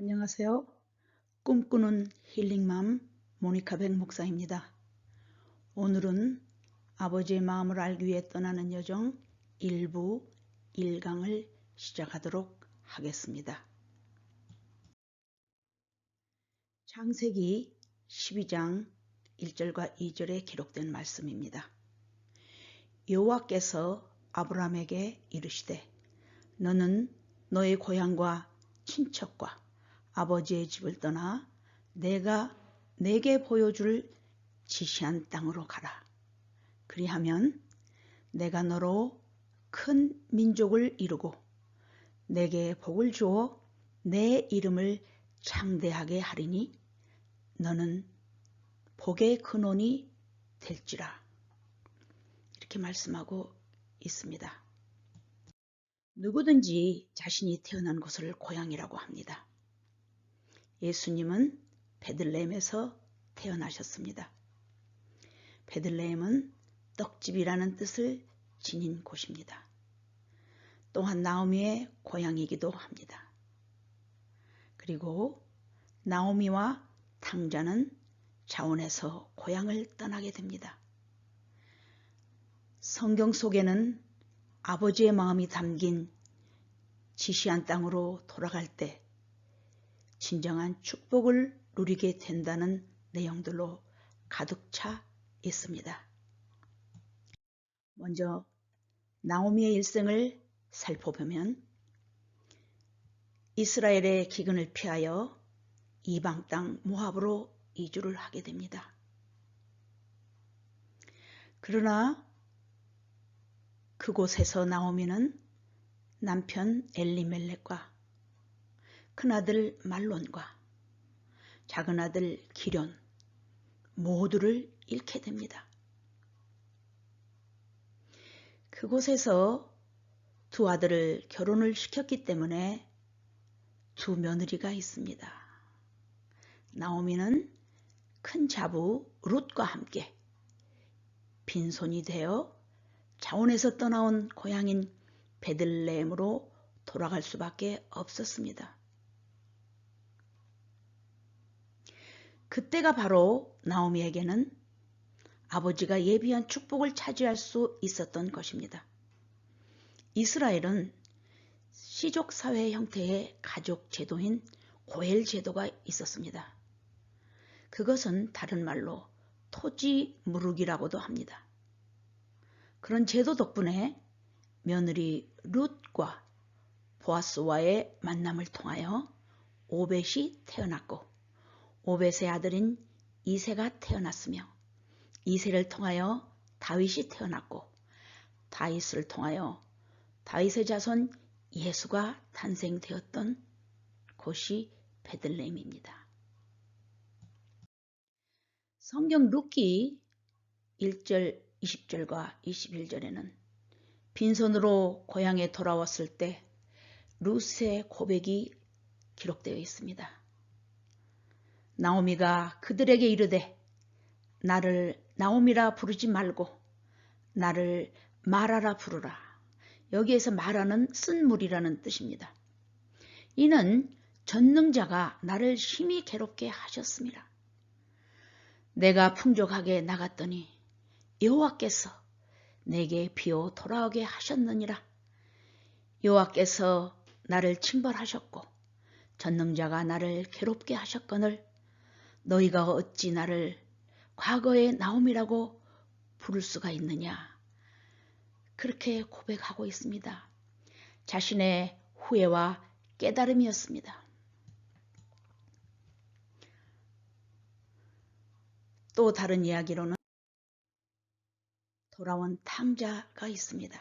안녕하세요. 꿈꾸는 힐링맘 모니카 백 목사입니다. 오늘은 아버지의 마음을 알기 위해 떠나는 여정 1부 1강을 시작하도록 하겠습니다. 창세기 12장 1절과 2절에 기록된 말씀입니다. 여호와께서 아브라함에게 이르시되 너는 너의 고향과 친척과 아버지의 집을 떠나 내가 내게 보여줄 지시한 땅으로 가라. 그리하면 내가 너로 큰 민족을 이루고 내게 복을 주어 내 이름을 창대하게 하리니 너는 복의 근원이 될지라. 이렇게 말씀하고 있습니다. 누구든지 자신이 태어난 곳을 고향이라고 합니다. 예수님은 베들레헴에서 태어나셨습니다. 베들레헴은 떡집이라는 뜻을 지닌 곳입니다. 또한 나오미의 고향이기도 합니다. 그리고 나오미와 탕자는 자원에서 고향을 떠나게 됩니다. 성경 속에는 아버지의 마음이 담긴 지시한 땅으로 돌아갈 때 진정한 축복을 누리게 된다는 내용들로 가득 차 있습니다. 먼저 나오미의 일생을 살펴보면 이스라엘의 기근을 피하여 이방 땅 모압으로 이주를 하게 됩니다. 그러나 그곳에서 나오미는 남편 엘리멜렉과 큰아들 말론과 작은아들 기럨 모두를 잃게 됩니다. 그곳에서 두 아들을 결혼을 시켰기 때문에 두 며느리가 있습니다. 나오미는 큰 자부 룻과 함께 빈손이 되어 자원에서 떠나온 고향인 베들레헴으로 돌아갈 수밖에 없었습니다. 그때가 바로 나오미에게는 아버지가 예비한 축복을 차지할 수 있었던 것입니다. 이스라엘은 시족사회 형태의 가족 제도인 고엘 제도가 있었습니다. 그것은 다른 말로 토지 무르기라고도 합니다. 그런 제도 덕분에 며느리 룻과 보아스와의 만남을 통하여 오벳이 태어났고 오벳의 아들인 이새가 태어났으며 이새를 통하여 다윗이 태어났고 다윗을 통하여 다윗의 자손 예수가 탄생되었던 곳이 베들레헴입니다. 성경 룻기 1절 20절과 21절에는 빈손으로 고향에 돌아왔을 때 룻의 고백이 기록되어 있습니다. 나오미가 그들에게 이르되 나를 나오미라 부르지 말고 나를 마라라 부르라. 여기에서 마라는 쓴물이라는 뜻입니다. 이는 전능자가 나를 심히 괴롭게 하셨습니다. 내가 풍족하게 나갔더니 여호와께서 내게 비어 돌아오게 하셨느니라. 여호와께서 나를 징벌하셨고 전능자가 나를 괴롭게 하셨거늘 너희가 어찌 나를 과거의 나오미라고 부를 수가 있느냐. 그렇게 고백하고 있습니다. 자신의 후회와 깨달음이었습니다. 또 다른 이야기로는 돌아온 탕자가 있습니다.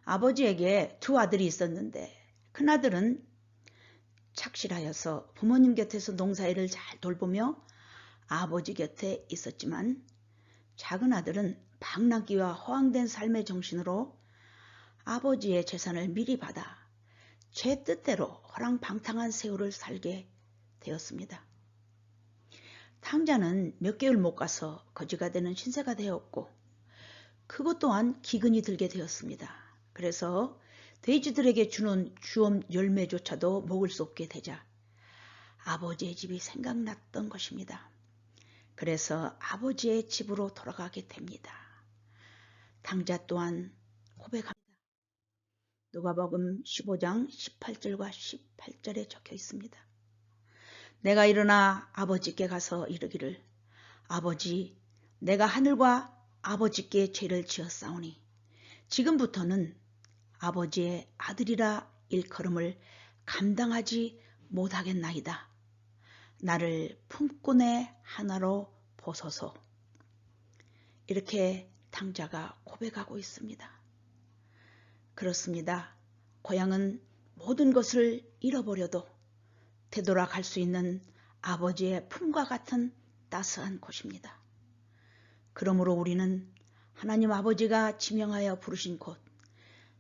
아버지에게 두 아들이 있었는데 큰아들은 착실하여서 부모님 곁에서 농사일을 잘 돌보며 아버지 곁에 있었지만 작은 아들은 방랑기와 허황된 삶의 정신으로 아버지의 재산을 미리 받아 제 뜻대로 허랑방탕한 세월을 살게 되었습니다. 탕자는 몇 개월 못 가서 거지가 되는 신세가 되었고 그것 또한 기근이 들게 되었습니다. 그래서 돼지들에게 주는 주엄 열매조차도 먹을 수 없게 되자 아버지의 집이 생각났던 것입니다. 그래서 아버지의 집으로 돌아가게 됩니다. 당자 또한 고백합니다. 누가복음 15장 18절과 18절에 적혀 있습니다. 내가 일어나 아버지께 가서 이르기를 아버지, 내가 하늘과 아버지께 죄를 지었사오니 지금부터는 아버지의 아들이라 일컬음을 감당하지 못하겠나이다. 나를 품꾼의 하나로 보소서. 이렇게 당자가 고백하고 있습니다. 그렇습니다. 고향은 모든 것을 잃어버려도 되돌아갈 수 있는 아버지의 품과 같은 따스한 곳입니다. 그러므로 우리는 하나님 아버지가 지명하여 부르신 곳,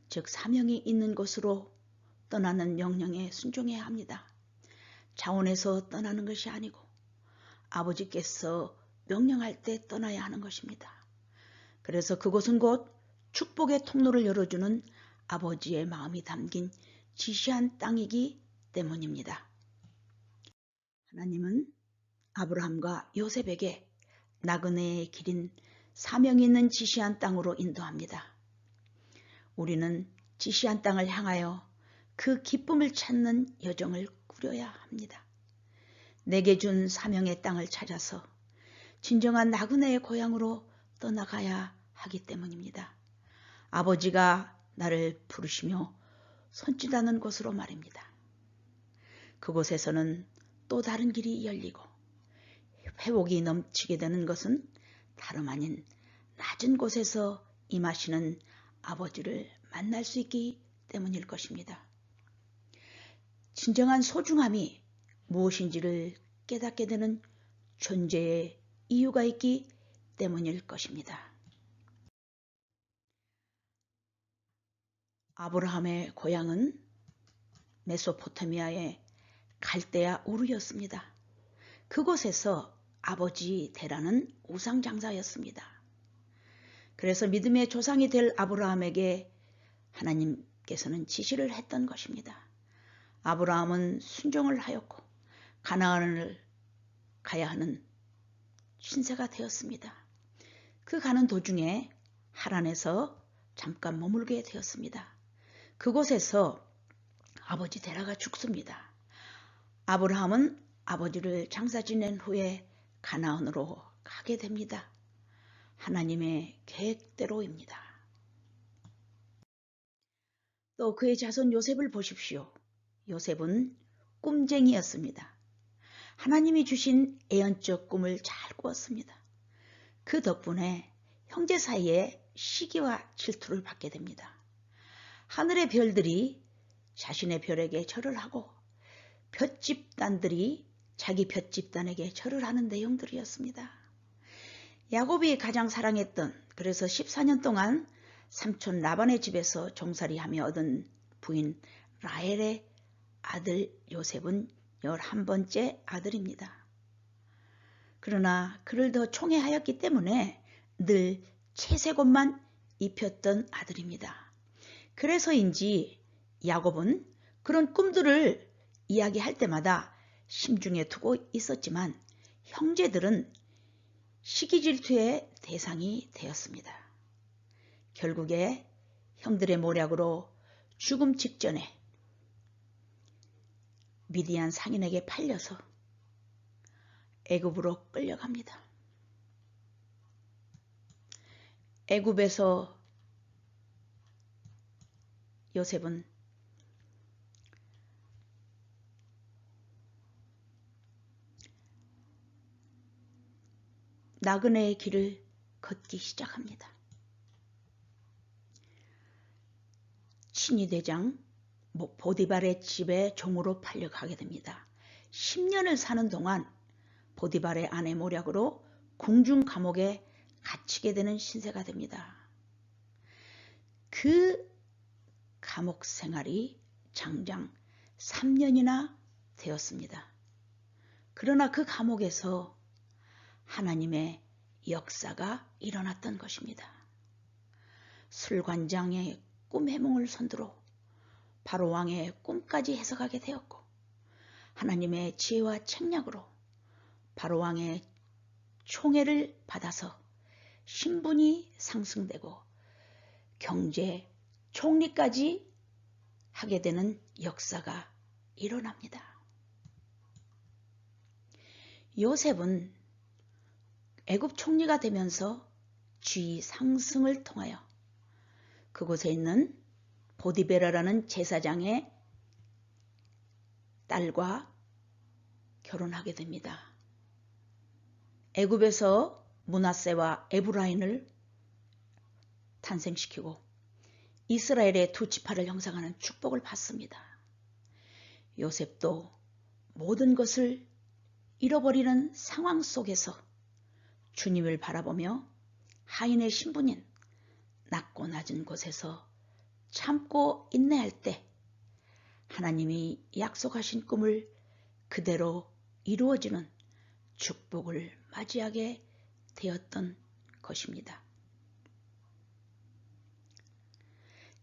즉 사명이 있는 곳으로 떠나는 명령에 순종해야 합니다. 자원에서 떠나는 것이 아니고 아버지께서 명령할 때 떠나야 하는 것입니다. 그래서 그곳은 곧 축복의 통로를 열어주는 아버지의 마음이 담긴 지시한 땅이기 때문입니다. 하나님은 아브라함과 요셉에게 나그네의 길인 사명이 있는 지시한 땅으로 인도합니다. 우리는 지시한 땅을 향하여 그 기쁨을 찾는 여정을 꾸려야 합니다. 내게 준 사명의 땅을 찾아서 진정한 나그네의 고향으로 떠나가야 하기 때문입니다. 아버지가 나를 부르시며 손짓하는 곳으로 말입니다. 그곳에서는 또 다른 길이 열리고 회복이 넘치게 되는 것은 다름 아닌 낮은 곳에서 임하시는 아버지를 만날 수 있기 때문일 것입니다. 진정한 소중함이 무엇인지를 깨닫게 되는 존재의 이유가 있기 때문일 것입니다. 아브라함의 고향은 메소포타미아의 갈대아 우르였습니다. 그곳에서 아버지 데라는 우상장사였습니다. 그래서 믿음의 조상이 될 아브라함에게 하나님께서는 지시를 했던 것입니다. 아브라함은 순종을 하였고 가나안을 가야 하는 신세가 되었습니다. 그 가는 도중에 하란에서 잠깐 머물게 되었습니다. 그곳에서 아버지 데라가 죽습니다. 아브라함은 아버지를 장사 지낸 후에 가나안으로 가게 됩니다. 하나님의 계획대로입니다. 또 그의 자손 요셉을 보십시오. 요셉은 꿈쟁이였습니다. 하나님이 주신 애언적 꿈을 잘 꾸었습니다. 그 덕분에 형제 사이에 시기와 질투를 받게 됩니다. 하늘의 별들이 자신의 별에게 절을 하고 볏집단들이 자기 볏집단에게 절을 하는 내용들이었습니다. 야곱이 가장 사랑했던, 그래서 14년 동안 삼촌 라반의 집에서 종살이하며 얻은 부인 라헬의 아들 요셉은 11번째 아들입니다. 그러나 그를 더 총애하였기 때문에 늘 채색 옷만 입혔던 아들입니다. 그래서인지 야곱은 그런 꿈들을 이야기할 때마다 심중에 두고 있었지만 형제들은 시기 질투의 대상이 되었습니다. 결국에 형들의 모략으로 죽음 직전에 미디안 상인에게 팔려서 애굽으로 끌려갑니다. 애굽에서 요셉은 나그네의 길을 걷기 시작합니다. 친위대장 보디발의 집에 종으로 팔려가게 됩니다. 10년을 사는 동안 보디발의 아내 모략으로 궁중 감옥에 갇히게 되는 신세가 됩니다. 그 감옥 생활이 장장 3년이나 되었습니다. 그러나 그 감옥에서 하나님의 역사가 일어났던 것입니다. 술관장의 꿈 해몽을 선두로 바로 왕의 꿈까지 해석하게 되었고, 하나님의 지혜와 책략으로 바로 왕의 총애를 받아서 신분이 상승되고 경제 총리까지 하게 되는 역사가 일어납니다. 요셉은 애굽 총리가 되면서 지위 상승을 통하여 그곳에 있는 보디베라라는 제사장의 딸과 결혼하게 됩니다. 애굽에서 므낫세와 에브라임을 탄생시키고 이스라엘의 두 지파를 형성하는 축복을 받습니다. 요셉도 모든 것을 잃어버리는 상황 속에서 주님을 바라보며 하인의 신분인 낮고 낮은 곳에서 참고 인내할 때 하나님이 약속하신 꿈을 그대로 이루어지는 축복을 맞이하게 되었던 것입니다.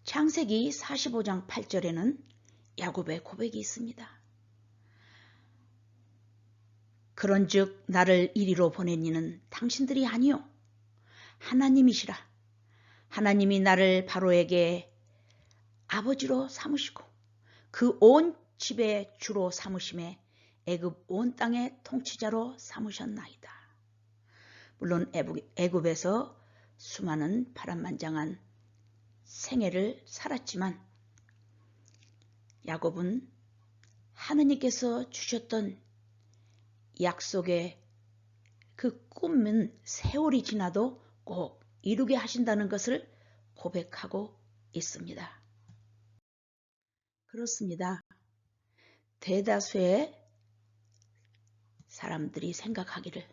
창세기 45장 8절에는 야곱의 고백이 있습니다. 그런즉 나를 이리로 보낸 이는 당신들이 아니요 하나님이시라. 하나님이 나를 바로에게 아버지로 삼으시고 그 온 집의 주로 삼으심에 애굽 온 땅의 통치자로 삼으셨나이다. 물론 애굽에서 수많은 파란만장한 생애를 살았지만 야곱은 하느님께서 주셨던 약속의 그 꿈은 세월이 지나도 꼭 이루게 하신다는 것을 고백하고 있습니다. 그렇습니다. 대다수의 사람들이 생각하기를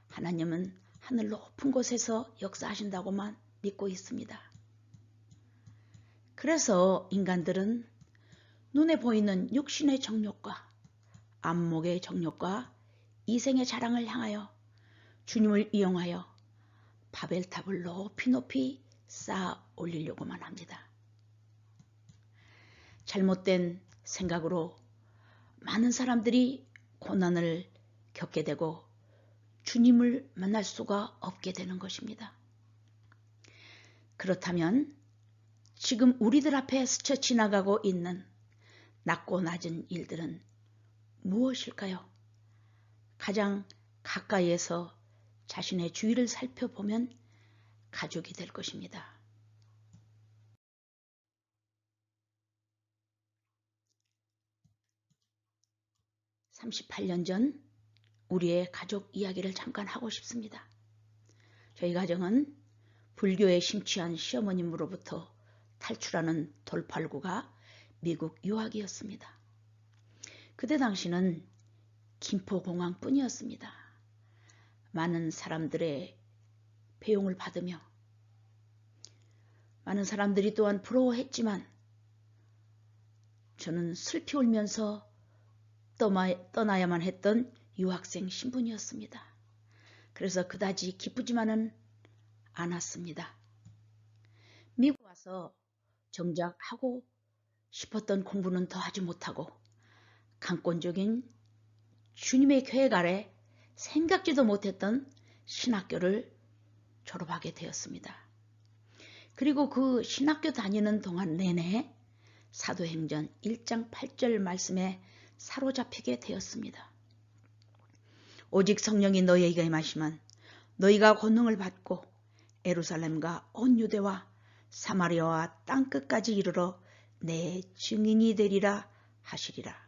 하나님은 하늘 높은 곳에서 역사하신다고만 믿고 있습니다. 그래서 인간들은 눈에 보이는 육신의 정욕과 안목의 정욕과 이생의 자랑을 향하여 주님을 이용하여 바벨탑을 높이 높이 쌓아 올리려고만 합니다. 잘못된 생각으로 많은 사람들이 고난을 겪게 되고 주님을 만날 수가 없게 되는 것입니다. 그렇다면 지금 우리들 앞에 스쳐 지나가고 있는 낮고 낮은 일들은 무엇일까요? 가장 가까이에서 자신의 주위를 살펴보면 가족이 될 것입니다. (38년) 전 우리의 가족 이야기를 잠깐 하고 싶습니다. 저희 가정은 불교에 심취한 시어머님으로부터 탈출하는 돌팔구가 미국 유학이었습니다. 그때 당시는 김포공항뿐이었습니다. 많은 사람들의 배용을 받으며 많은 사람들이 또한 부러워했지만 저는 슬피 울면서 떠나야만 했던 유학생 신분이었습니다. 그래서 그다지 기쁘지만은 않았습니다. 미국 와서 정작 하고 싶었던 공부는 더 하지 못하고 강권적인 주님의 계획 아래 생각지도 못했던 신학교를 졸업하게 되었습니다. 그리고 그 신학교 다니는 동안 내내 사도행전 1장 8절 말씀에 사로잡히게 되었습니다. 오직 성령이 너희에게 임하시면 너희가 권능을 받고 예루살렘과 온 유대와 사마리아와 땅끝까지 이르러 내 증인이 되리라 하시리라.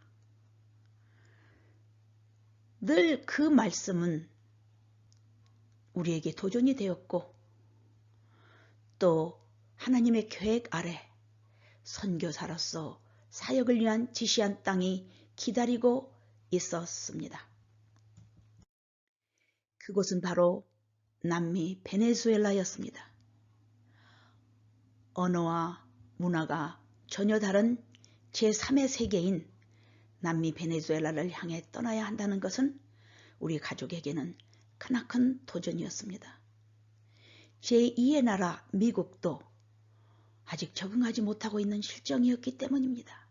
늘 그 말씀은 우리에게 도전이 되었고 또 하나님의 계획 아래 선교사로서 사역을 위한 지시한 땅이 기다리고 있었습니다. 그곳은 바로 남미 베네수엘라였습니다. 언어와 문화가 전혀 다른 제3의 세계인 남미 베네수엘라를 향해 떠나야 한다는 것은 우리 가족에게는 크나큰 도전이었습니다. 제2의 나라 미국도 아직 적응하지 못하고 있는 실정이었기 때문입니다.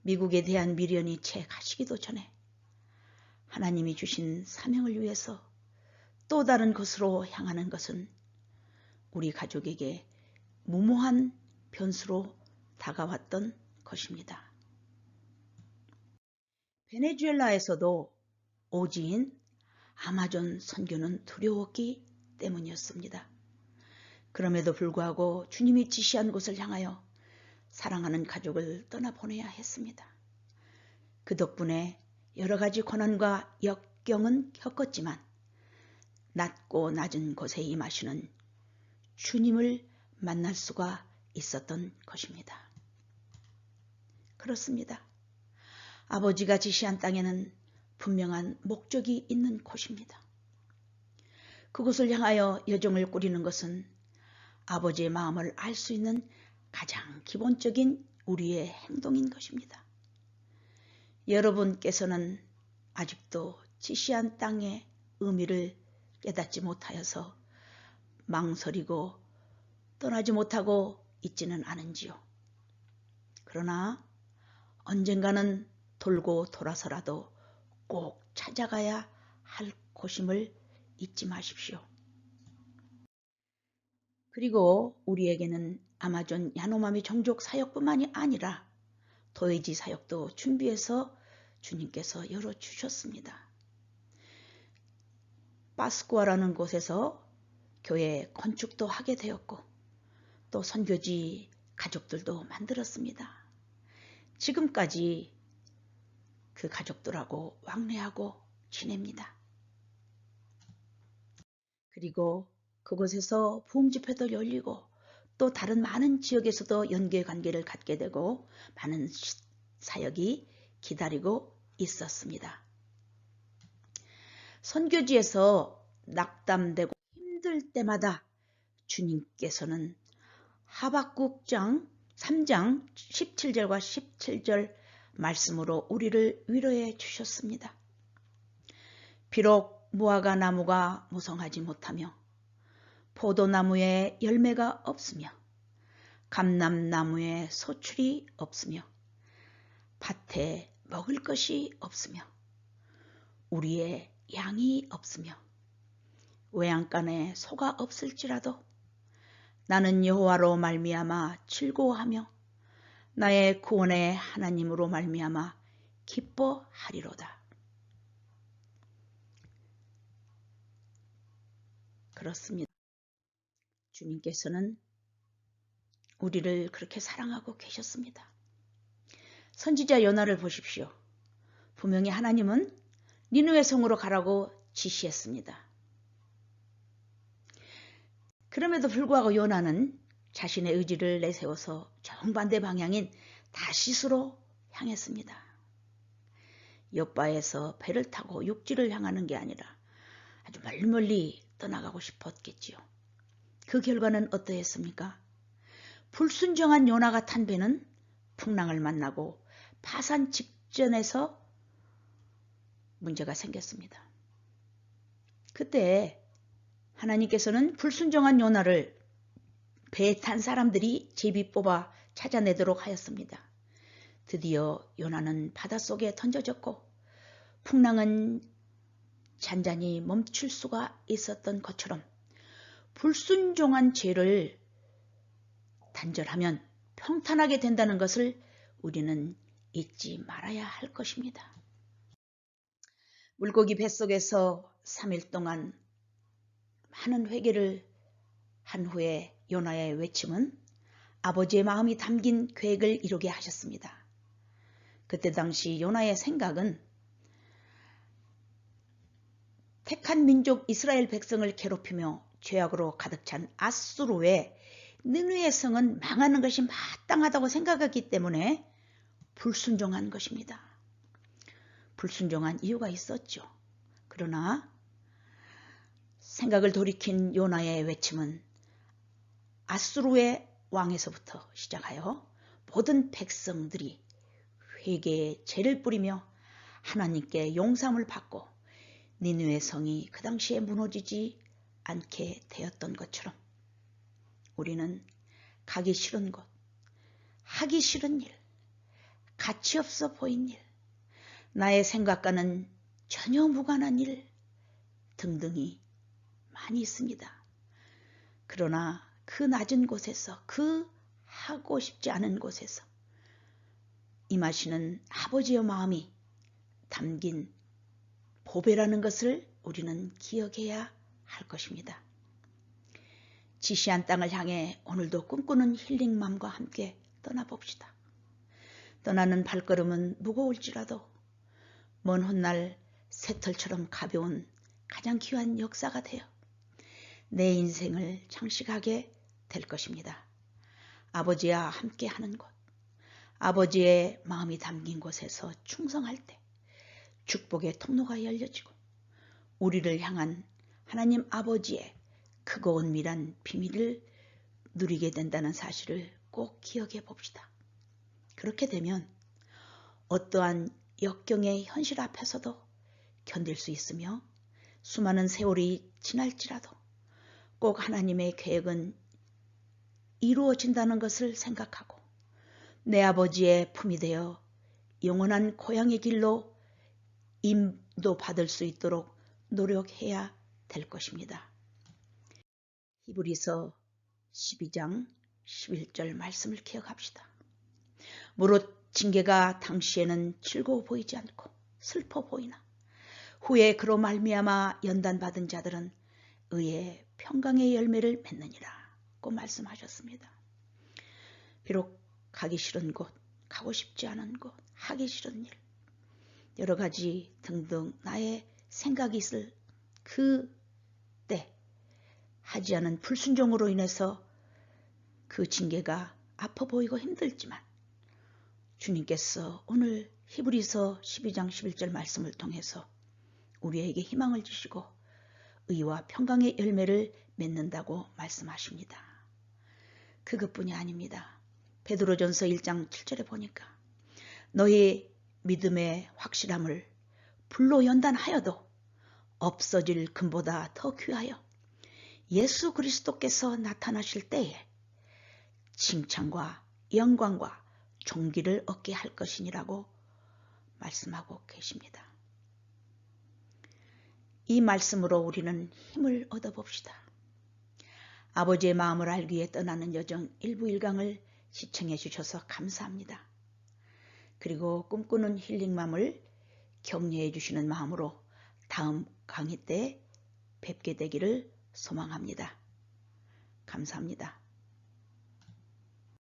미국에 대한 미련이 채 가시기도 전에 하나님이 주신 사명을 위해서 또 다른 곳으로 향하는 것은 우리 가족에게 무모한 변수로 다가왔던 것입니다. 베네수엘라에서도 오지인 아마존 선교는 두려웠기 때문이었습니다. 그럼에도 불구하고 주님이 지시한 곳을 향하여 사랑하는 가족을 떠나보내야 했습니다. 그 덕분에 여러 가지 고난과 역경은 겪었지만 낮고 낮은 곳에 임하시는 주님을 만날 수가 있었던 것입니다. 그렇습니다. 아버지가 지시한 땅에는 분명한 목적이 있는 곳입니다. 그곳을 향하여 여정을 꾸리는 것은 아버지의 마음을 알 수 있는 가장 기본적인 우리의 행동인 것입니다. 여러분께서는 아직도 지시한 땅의 의미를 깨닫지 못하여서 망설이고 떠나지 못하고 있지는 않은지요. 그러나 언젠가는 돌고 돌아서라도 꼭 찾아가야 할 곳임을 잊지 마십시오. 그리고 우리에게는 아마존 야노마미 종족 사역뿐만이 아니라 도해지 사역도 준비해서 주님께서 열어주셨습니다. 파스쿠아라는 곳에서 교회 건축도 하게 되었고 또 선교지 가족들도 만들었습니다. 지금까지 그 가족들하고 왕래하고 지냅니다. 그리고 그곳에서 부흥집회도 열리고 또 다른 많은 지역에서도 연계관계를 갖게 되고 많은 사역이 기다리고 있었습니다. 선교지에서 낙담되고 힘들 때마다 주님께서는 하박국장 3장 17절과 17절 말씀으로 우리를 위로해 주셨습니다. 비록 무화과 나무가 무성하지 못하며 포도나무에 열매가 없으며 감람나무에 소출이 없으며 밭에 먹을 것이 없으며 우리의 양이 없으며 외양간에 소가 없을지라도 나는 여호와로 말미암아 즐거워하며 나의 구원의 하나님으로 말미암아 기뻐하리로다. 그렇습니다. 주님께서는 우리를 그렇게 사랑하고 계셨습니다. 선지자 요나를 보십시오. 분명히 하나님은 니느웨 성으로 가라고 지시했습니다. 그럼에도 불구하고 요나는 자신의 의지를 내세워서 정반대 방향인 다시스로 향했습니다. 욥바에서 배를 타고 육지를 향하는 게 아니라 아주 멀리 떠나가고 싶었겠지요. 그 결과는 어떠했습니까? 불순종한 요나가 탄 배는 풍랑을 만나고 파산 직전에서 문제가 생겼습니다. 그때 하나님께서는 불순종한 요나를 배에 탄 사람들이 제비 뽑아 찾아내도록 하였습니다. 드디어 요나는 바닷속에 던져졌고 풍랑은 잔잔히 멈출 수가 있었던 것처럼 불순종한 죄를 단절하면 평탄하게 된다는 것을 우리는 잊지 말아야 할 것입니다. 물고기 뱃속에서 3일 동안 많은 회개를 한 후에 요나의 외침은 아버지의 마음이 담긴 계획을 이루게 하셨습니다. 그때 당시 요나의 생각은 택한 민족 이스라엘 백성을 괴롭히며 죄악으로 가득 찬 아수르의 느느웨 성은 망하는 것이 마땅하다고 생각했기 때문에 불순종한 것입니다. 불순종한 이유가 있었죠. 그러나 생각을 돌이킨 요나의 외침은 아수르의 왕에서부터 시작하여 모든 백성들이 회개에 죄를 뿌리며 하나님께 용서함을 받고 니느웨 성이 그 당시에 무너지지 않게 되었던 것처럼 우리는 가기 싫은 곳, 하기 싫은 일, 가치 없어 보인 일, 나의 생각과는 전혀 무관한 일 등등이 많이 있습니다. 그러나 그 낮은 곳에서, 그 하고 싶지 않은 곳에서 임하시는 아버지의 마음이 담긴 보배라는 것을 우리는 기억해야 할 것입니다. 지시한 땅을 향해 오늘도 꿈꾸는 힐링맘과 함께 떠나봅시다. 떠나는 발걸음은 무거울지라도 먼 훗날 새털처럼 가벼운 가장 귀한 역사가 되어 내 인생을 장식하게 될 것입니다. 아버지와 함께하는 곳, 아버지의 마음이 담긴 곳에서 충성할 때 축복의 통로가 열려지고 우리를 향한 하나님 아버지의 크고 은밀한 비밀을 누리게 된다는 사실을 꼭 기억해 봅시다. 그렇게 되면 어떠한 역경의 현실 앞에서도 견딜 수 있으며 수많은 세월이 지날지라도 꼭 하나님의 계획은 이루어진다는 것을 생각하고 내 아버지의 품이 되어 영원한 고향의 길로 인도받을 수 있도록 노력해야 될 것입니다. 히브리서 12장 11절 말씀을 기억합시다. 무릇 징계가 당시에는 즐거워 보이지 않고 슬퍼 보이나 후에 그로 말미암아 연단받은 자들은 의의 평강의 열매를 맺느니라고 말씀하셨습니다. 비록 가기 싫은 곳, 가고 싶지 않은 곳, 하기 싫은 일, 여러 가지 등등 나의 생각이 있을 그 때 하지 않은 불순종으로 인해서 그 징계가 아파 보이고 힘들지만 주님께서 오늘 히브리서 12장 11절 말씀을 통해서 우리에게 희망을 주시고 의와 평강의 열매를 맺는다고 말씀하십니다. 그것뿐이 아닙니다. 베드로전서 1장 7절에 보니까 너희 믿음의 확실함을 불로 연단하여도 없어질 금보다 더 귀하여 예수 그리스도께서 나타나실 때에 칭찬과 영광과 존귀를 얻게 할 것이니라고 말씀하고 계십니다. 이 말씀으로 우리는 힘을 얻어봅시다. 아버지의 마음을 알기 위해 떠나는 여정 1부 1강을 시청해 주셔서 감사합니다. 그리고 꿈꾸는 힐링맘을 격려해 주시는 마음으로 다음 강의 때 뵙게 되기를 소망합니다. 감사합니다.